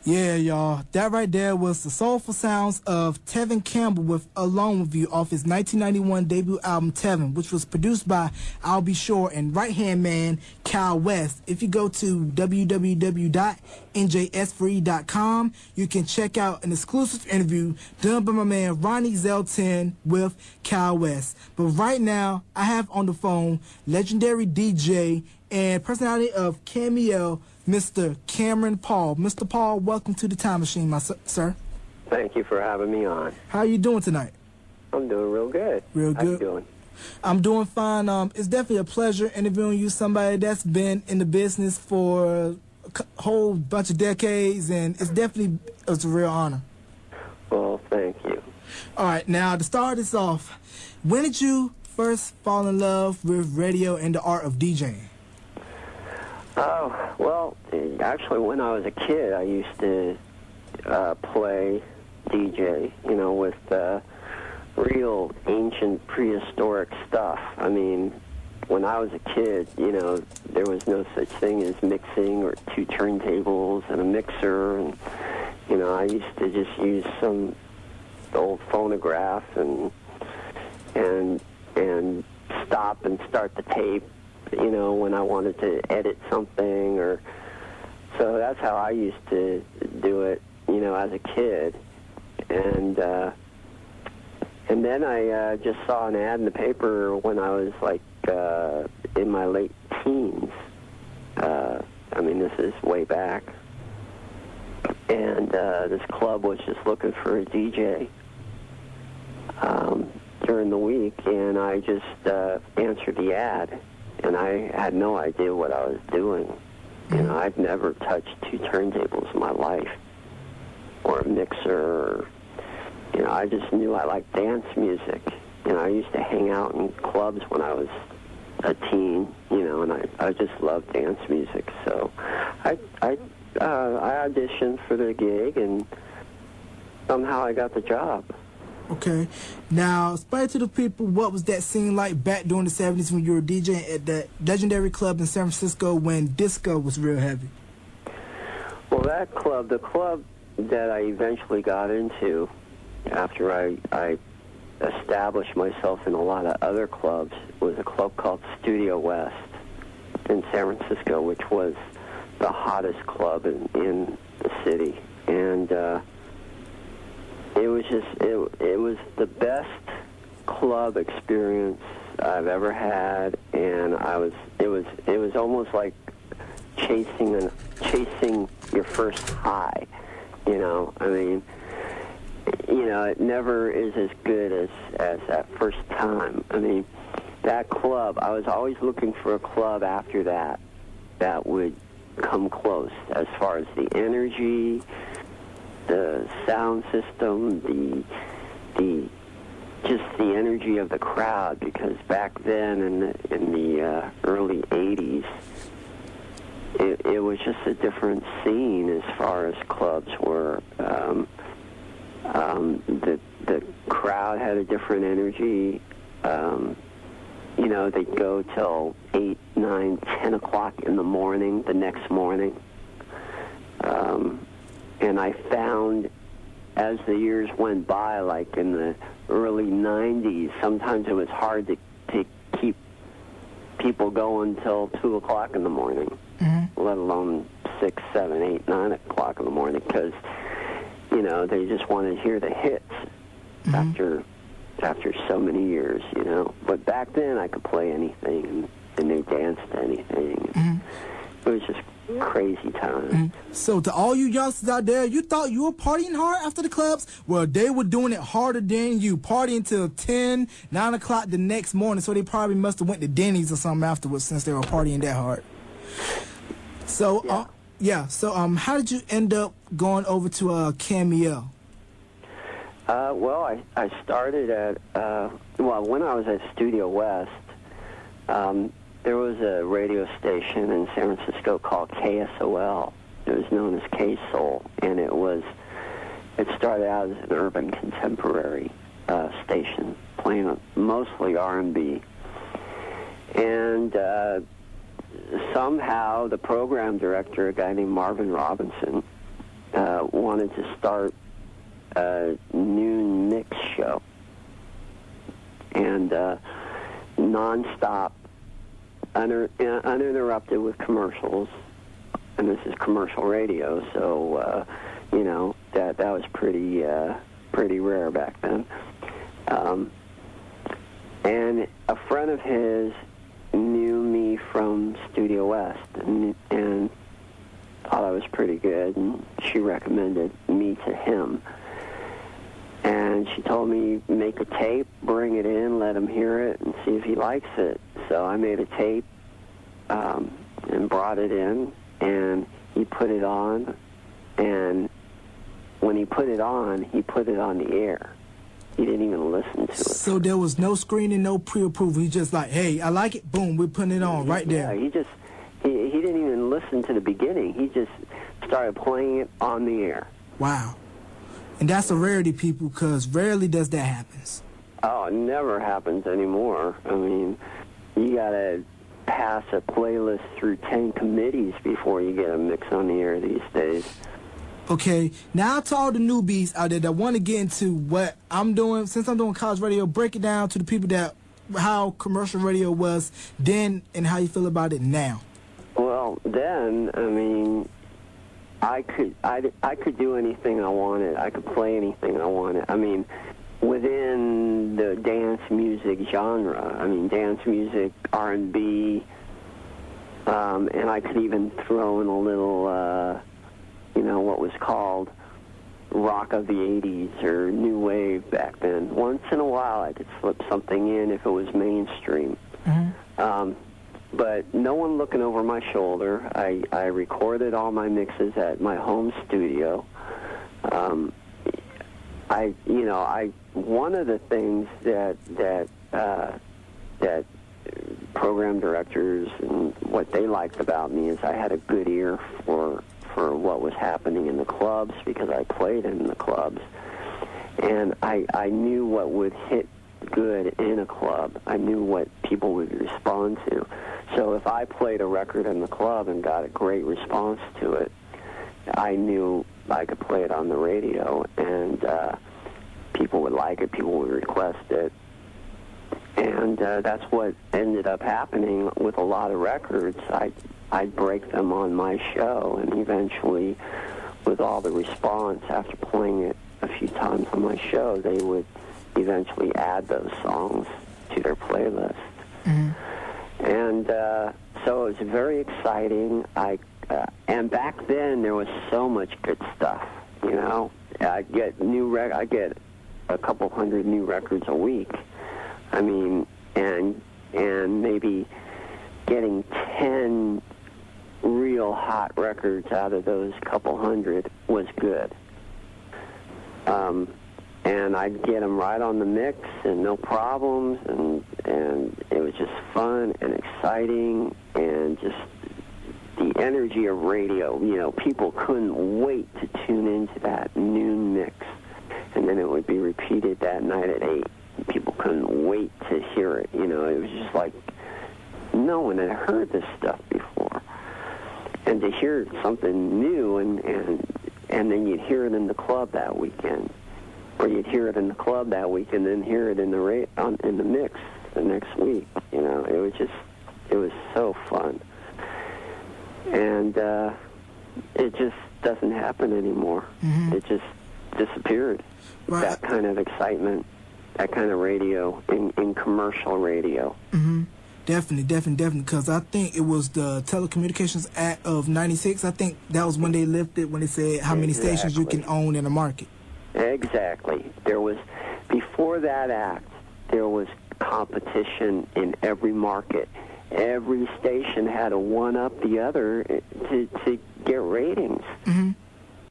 Yeah, y'all. That right there was the soulful sounds of Tevin Campbell with Alone With You off his 1991 debut album Tevin, which was produced by I'll Be Sure and right-hand man Cal West. If you go to www.NJS4E.com, you can check out an exclusive interview done by my man Ronnie Zelton with Cal West. But right now, I have on the phone legendary DJ and personality of Cameo, Mr. Cameron Paul. Mr. Paul, welcome to the Time Machine, my sir. Thank you for having me on. How are you doing tonight? I'm doing real good. Real good. How you doing? I'm doing fine. It's definitely a pleasure interviewing you, somebody that's been in the business for a whole bunch of decades, and it's a real honor. Well, thank you. All right, now to start this off, when did you first fall in love with radio and the art of DJing? Oh, well, actually, when I was a kid, I used to play DJ, with real ancient prehistoric stuff. I mean, when I was a kid, there was no such thing as mixing or two turntables and a mixer, and, I used to just use some old phonograph and stop and start the tape, when I wanted to edit something, or so that's how I used to do it, as a kid. And then I just saw an ad in the paper when I was like in my late teens. I mean, this is way back. And this club was just looking for a DJ during the week, and I just answered the ad. And I had no idea what I was doing. I'd never touched two turntables in my life, or a mixer, or, I just knew I liked dance music. I used to hang out in clubs when I was a teen, and I just loved dance music. So I auditioned for the gig, and somehow I got the job. Okay. Now, explain to the people, what was that scene like back during the 70s when you were DJing at that legendary club in San Francisco when disco was real heavy? Well, that club, the club that I eventually got into after I established myself in a lot of other clubs, was a club called Studio West in San Francisco, which was the hottest club in the city. And it was just, it was the best club experience I've ever had, and it was almost like chasing your first high, I mean, it never is as good as that first time. I mean, that club, I was always looking for a club after that would come close as far as the energy, the sound system, the energy of the crowd, because back then in the early 80s, it was just a different scene as far as clubs were. The crowd had a different energy. They'd go till 8, 9, 10 o'clock in the morning, the next morning. And I found, as the years went by, like in the early 90s, sometimes it was hard to keep people going till 2 o'clock in the morning, let alone 6, 7, 8, 9 o'clock in the morning, because, they just wanted to hear the hits after so many years, But back then, I could play anything, and they danced to anything. It was just crazy time. So to all you youngsters out there, you thought you were partying hard after the clubs? Well, they were doing it harder than you, partying till 10, 9 o'clock the next morning, so they probably must have went to Denny's or something afterwards since they were partying that hard. So, how did you end up going over to Cameo? Well, I started at, when I was at Studio West, there was a radio station in San Francisco called KSOL. It was known as K-Soul, and it started out as an urban contemporary station, playing mostly R&B. And somehow the program director, a guy named Marvin Robinson, wanted to start a noon mix show, and nonstop, uninterrupted with commercials, and this is commercial radio, so you know, that was pretty rare back then. And a friend of his knew me from Studio West, and thought I was pretty good, and she recommended me to him. And she told me, make a tape, bring it in, let him hear it, and see if he likes it. So I made a tape and brought it in, and he put it on, and when he put it on the air. He didn't even listen to it. So there was no screening, no pre-approval. He just like, hey, I like it, boom, we're putting it on right there. Yeah, he didn't even listen to the beginning. He just started playing it on the air. Wow. And that's a rarity, people, because rarely does that happen. Oh, it never happens anymore. I mean, you got to pass a playlist through 10 committees before you get a mix on the air these days. Okay, now to all the newbies out there that want to get into what I'm doing, since I'm doing college radio, break it down to the people that how commercial radio was then and how you feel about it now. Well, then, I mean, I could do anything I wanted. I could play anything I wanted. I mean, within the dance music genre, I mean, dance music, R&B, and I could even throw in a little, you know, what was called rock of the 80s or new wave back then. Once in a while I could slip something in if it was mainstream. Mm-hmm. But no one looking over my shoulder. I recorded all my mixes at my home studio. One of the things that program directors and what they liked about me is I had a good ear for what was happening in the clubs, because I played in the clubs, and I knew what would hit good in a club. I knew what people would respond to. So if I played a record in the club and got a great response to it, I knew I could play it on the radio, and people would like it, people would request it. And that's what ended up happening with a lot of records. I'd break them on my show, and eventually, with all the response after playing it a few times on my show, they would eventually add those songs to their playlist. Mm-hmm. And so it was very exciting. And back then there was so much good stuff. You know, I get a couple hundred new records a week. I mean, and maybe getting 10 real hot records out of those couple hundred was good. And I'd get them right on the mix and no problems, and it was just fun and exciting, and just the energy of radio. You know, people couldn't wait to tune into that noon mix, and then it would be repeated that night at 8. People couldn't wait to hear it. You know, it was just like no one had heard this stuff before. And to hear something new, and then you'd hear it in the club that weekend, or you'd hear it in the club that week and then hear it in the mix the next week. You know, it was so fun. And it just doesn't happen anymore. Mm-hmm. It just disappeared. Right. That kind of excitement, that kind of radio in commercial radio. Mm-hmm. Definitely, because I think it was the Telecommunications Act of 96. I think that was when they lifted, when they said how many stations you can own in a market. Exactly. Before that act, there was competition in every market. Every station had to one-up the other to get ratings. Mm-hmm.